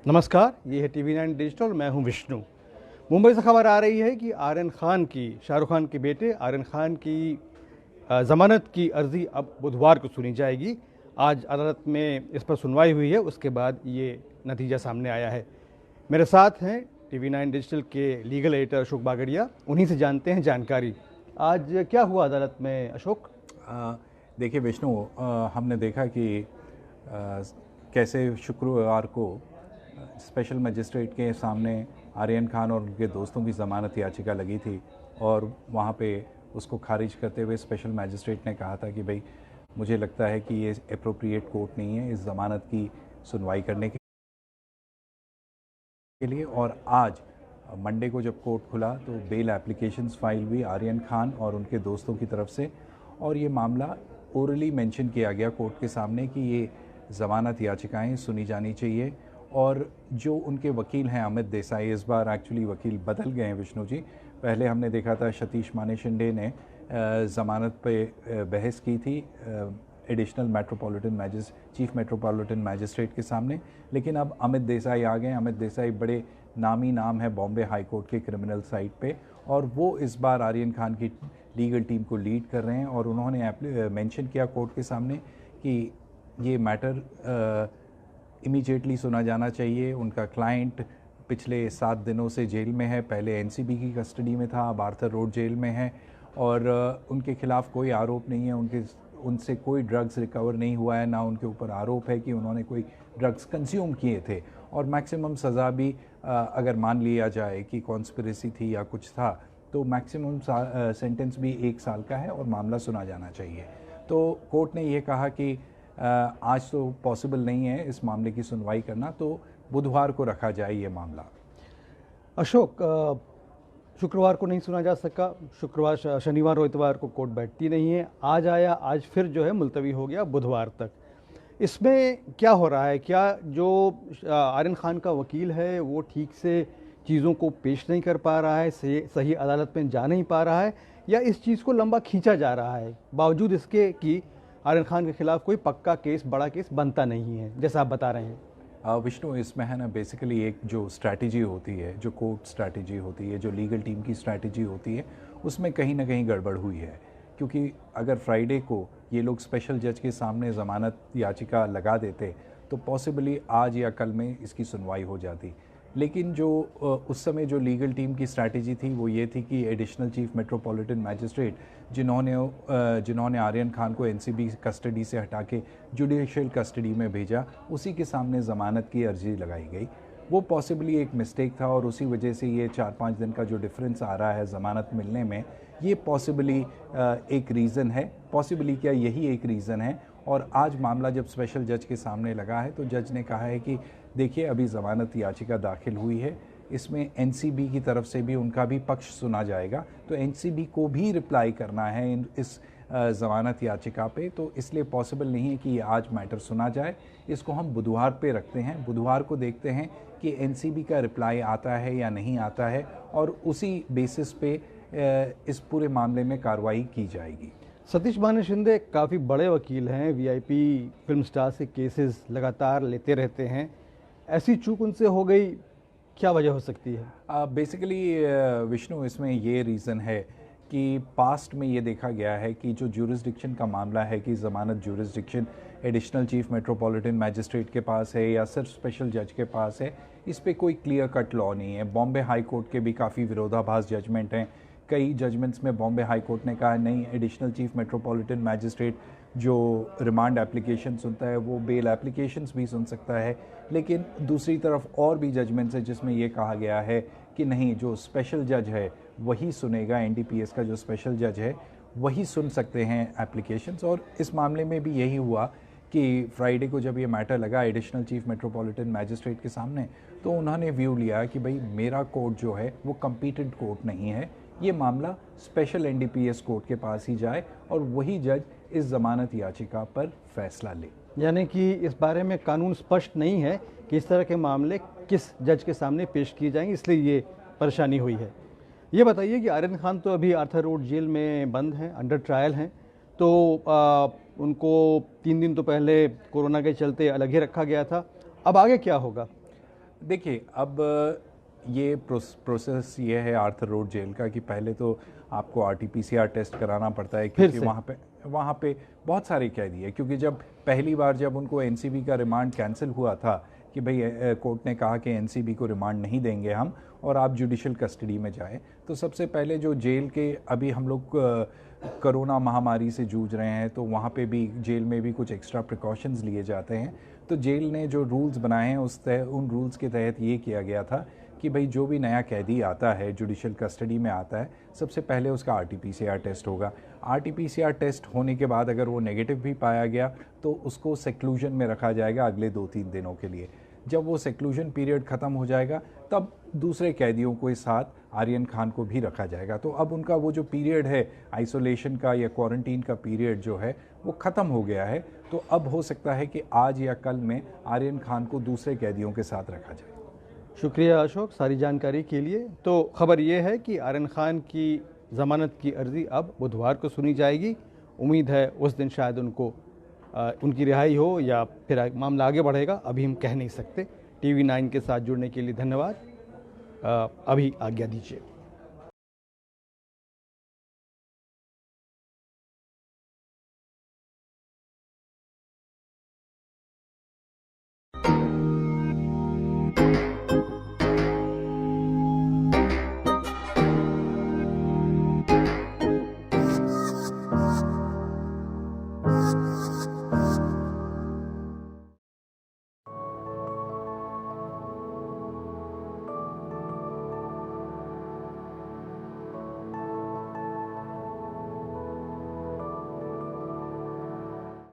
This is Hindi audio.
नमस्कार, ये है TV9 डिजिटल। मैं हूं विष्णु। मुंबई से खबर आ रही है कि आर्यन खान की, शाहरुख खान के बेटे आर्यन खान की जमानत की अर्जी अब बुधवार को सुनी जाएगी। आज अदालत में इस पर सुनवाई हुई है, उसके बाद ये नतीजा सामने आया है। मेरे साथ हैं TV9 डिजिटल के लीगल एडिटर अशोक बागड़िया, उन्हीं से जानते हैं जानकारी। आज क्या हुआ अदालत में अशोक? देखिए विष्णु, हमने देखा कि कैसे शुक्रवार को स्पेशल मजिस्ट्रेट के सामने आर्यन खान और उनके दोस्तों की ज़मानत याचिका लगी थी और वहाँ पे उसको खारिज करते हुए स्पेशल मजिस्ट्रेट ने कहा था कि भाई मुझे लगता है कि ये अप्रोप्रिएट कोर्ट नहीं है इस ज़मानत की सुनवाई करने के लिए। और आज मंडे को जब कोर्ट खुला तो बेल एप्लीकेशंस फाइल हुई आर्यन खान और उनके दोस्तों की तरफ से, और ये मामला ओरली मेंशन किया गया कोर्ट के सामने कि ये ज़मानत याचिकाएं सुनी जानी चाहिए। और जो उनके वकील हैं अमित देसाई, इस बार एक्चुअली वकील बदल गए हैं विष्णु जी। पहले हमने देखा था सतीश माने शिंदे ने ज़मानत पे बहस की थी एडिशनल चीफ मेट्रोपॉलिटन मैजिस्ट्रेट के सामने, लेकिन अब अमित देसाई आ गए। अमित देसाई बड़े नामी नाम है बॉम्बे हाई कोर्ट के क्रिमिनल साइड पे, और वो इस बार आर्यन खान की लीगल टीम को लीड कर रहे हैं। और उन्होंने मेंशन किया कोर्ट के सामने कि ये मैटर इमीडिएटली सुना जाना चाहिए। उनका क्लाइंट पिछले 7 दिनों से जेल में है, पहले एनसीबी की कस्टडी में था, अब आर्थर रोड जेल में है, और उनके खिलाफ कोई आरोप नहीं है, उनसे कोई ड्रग्स रिकवर नहीं हुआ है, ना उनके ऊपर आरोप है कि उन्होंने कोई ड्रग्स कंज्यूम किए थे। और मैक्सिमम सज़ा भी अगर मान लिया जाए कि कॉन्स्पिरेसी थी या कुछ था तो मैक्सिमम सेंटेंस भी 1 साल का है और मामला सुना जाना चाहिए। तो कोर्ट ने ये कहा कि आज तो पॉसिबल नहीं है इस मामले की सुनवाई करना, तो बुधवार को रखा जाए ये मामला। अशोक, शुक्रवार को नहीं सुना जा सका, शुक्रवार शनिवार और इतवार को कोर्ट बैठती नहीं है, आज आया, आज फिर जो है मुलतवी हो गया बुधवार तक। इसमें क्या हो रहा है? क्या जो आर्यन खान का वकील है वो ठीक से चीज़ों को पेश नहीं कर पा रहा है, सही अदालत में जा नहीं पा रहा है, या इस चीज़ को लंबा खींचा जा रहा है बावजूद इसके कि आर्यन खान के खिलाफ कोई पक्का केस, बड़ा केस बनता नहीं है जैसा आप बता रहे हैं? विष्णु, इसमें है ना बेसिकली एक जो स्ट्रैटेजी होती है, जो कोर्ट स्ट्रैटेजी होती है, जो लीगल टीम की स्ट्रैटेजी होती है, उसमें कहीं ना कहीं गड़बड़ हुई है। क्योंकि अगर फ्राइडे को ये लोग स्पेशल जज के सामने ज़मानत याचिका लगा देते तो पॉसिबली आज या कल में इसकी सुनवाई हो जाती। लेकिन जो उस समय जो लीगल टीम की स्ट्रैटेजी थी वो ये थी कि एडिशनल चीफ मेट्रोपॉलिटन मैजिस्ट्रेट जिन्होंने आर्यन खान को एनसीबी कस्टडी से हटा के जुडिशियल कस्टडी में भेजा, उसी के सामने ज़मानत की अर्जी लगाई गई। वो पॉसिबली एक मिस्टेक था और उसी वजह से ये 4-5 दिन का जो डिफरेंस आ रहा है ज़मानत मिलने में, ये पॉसिबली एक रीज़न है। पॉसिबली क्या, यही एक रीज़न है। और आज मामला जब स्पेशल जज के सामने लगा है तो जज ने कहा है कि देखिए अभी ज़मानत याचिका दाखिल हुई है, इसमें एनसीबी की तरफ से भी उनका भी पक्ष सुना जाएगा, तो एनसीबी को भी रिप्लाई करना है इस ज़मानत याचिका पे, तो इसलिए पॉसिबल नहीं है कि ये आज मैटर सुना जाए। इसको हम बुधवार पे रखते हैं, बुधवार को देखते हैं कि एनसीबी का रिप्लाई आता है या नहीं आता है, और उसी बेसिस पे इस पूरे मामले में कार्रवाई की जाएगी। सतीश माने शिंदे काफ़ी बड़े वकील हैं, वीआईपी फिल्म स्टार से केसेस लगातार लेते रहते हैं, ऐसी चूक उनसे हो गई, क्या वजह हो सकती है? बेसिकली विष्णु, इसमें ये रीज़न है कि पास्ट में ये देखा गया है कि जो ज्यूरिसडिक्शन का मामला है कि ज़मानत jurisdiction additional chief metropolitan magistrate के पास है या सिर्फ स्पेशल जज के पास है, इस पे कोई क्लियर कट लॉ नहीं है। बॉम्बे हाई कोर्ट के भी काफ़ी विरोधाभास जजमेंट हैं। कई जजमेंट्स में बॉम्बे हाई कोर्ट ने कहा नहीं, एडिशनल चीफ मेट्रोपॉलिटन मैजिस्ट्रेट जो रिमांड एप्लीकेशन सुनता है वो बेल एप्लीकेशंस भी सुन सकता है। लेकिन दूसरी तरफ और भी जजमेंट्स हैं जिसमें ये कहा गया है कि नहीं, जो स्पेशल जज है वही सुनेगा, एनडीपीएस का जो स्पेशल जज है वही सुन सकते हैं एप्लीकेशंस। और इस मामले में भी यही हुआ कि फ्राइडे को जब ये मैटर लगा एडिशनल चीफ मेट्रोपॉलिटन मैजिस्ट्रेट के सामने, तो उन्होंने व्यू लिया कि भाई मेरा कोर्ट जो है वो कंपीटेंट कोर्ट नहीं है, ये मामला स्पेशल एनडीपीएस कोर्ट के पास ही जाए और वही जज इस ज़मानत याचिका पर फैसला ले। यानी कि इस बारे में कानून स्पष्ट नहीं है कि इस तरह के मामले किस जज के सामने पेश किए जाएंगे, इसलिए ये परेशानी हुई है। ये बताइए कि आर्यन खान तो अभी आर्थर रोड जेल में बंद हैं, अंडर ट्रायल हैं, तो उनको 3 दिन तो पहले कोरोना के चलते अलग ही रखा गया था, अब आगे क्या होगा? देखिए, अब ये प्रोसेस ये है आर्थर रोड जेल का कि पहले तो आपको आरटीपीसीआर टेस्ट कराना पड़ता है, फिर क्योंकि से वहाँ पे बहुत सारे कैदी है। क्योंकि जब पहली बार जब उनको एनसीबी का रिमांड कैंसिल हुआ था कि भाई कोर्ट ने कहा कि एनसीबी को रिमांड नहीं देंगे हम और आप जुडिशल कस्टडी में जाएं, तो सबसे पहले जो जेल के अभी हम लोग कोरोना महामारी से जूझ रहे हैं, तो वहाँ पे भी जेल में भी कुछ एक्स्ट्रा प्रिकॉशंस लिए जाते हैं। तो जेल ने जो रूल्स बनाए हैं उन रूल्स के तहत ये किया गया था कि भाई जो भी नया कैदी आता है, जुडिशल कस्टडी में आता है, सबसे पहले उसका आरटीपीसीआर टेस्ट होगा। आरटीपीसीआर टेस्ट होने के बाद अगर वो नेगेटिव भी पाया गया तो उसको सेक्लूजन में रखा जाएगा अगले 2-3 दिनों के लिए। जब वो सेक्लूजन पीरियड ख़त्म हो जाएगा तब दूसरे कैदियों के साथ आर्यन खान को भी रखा जाएगा। तो अब उनका वो जो पीरियड है आइसोलेशन का या क्वारंटीन का पीरियड जो है वो ख़त्म हो गया है। तो अब हो सकता है कि आज या कल में आर्यन खान को दूसरे कैदियों के साथ रखा जाए। शुक्रिया अशोक सारी जानकारी के लिए। तो खबर ये है कि आर्यन खान की ज़मानत की अर्ज़ी अब बुधवार को सुनी जाएगी। उम्मीद है उस दिन शायद उनकी रिहाई हो या फिर मामला आगे बढ़ेगा, अभी हम कह नहीं सकते। TV9 के साथ जुड़ने के लिए धन्यवाद। अभी आज्ञा दीजिए।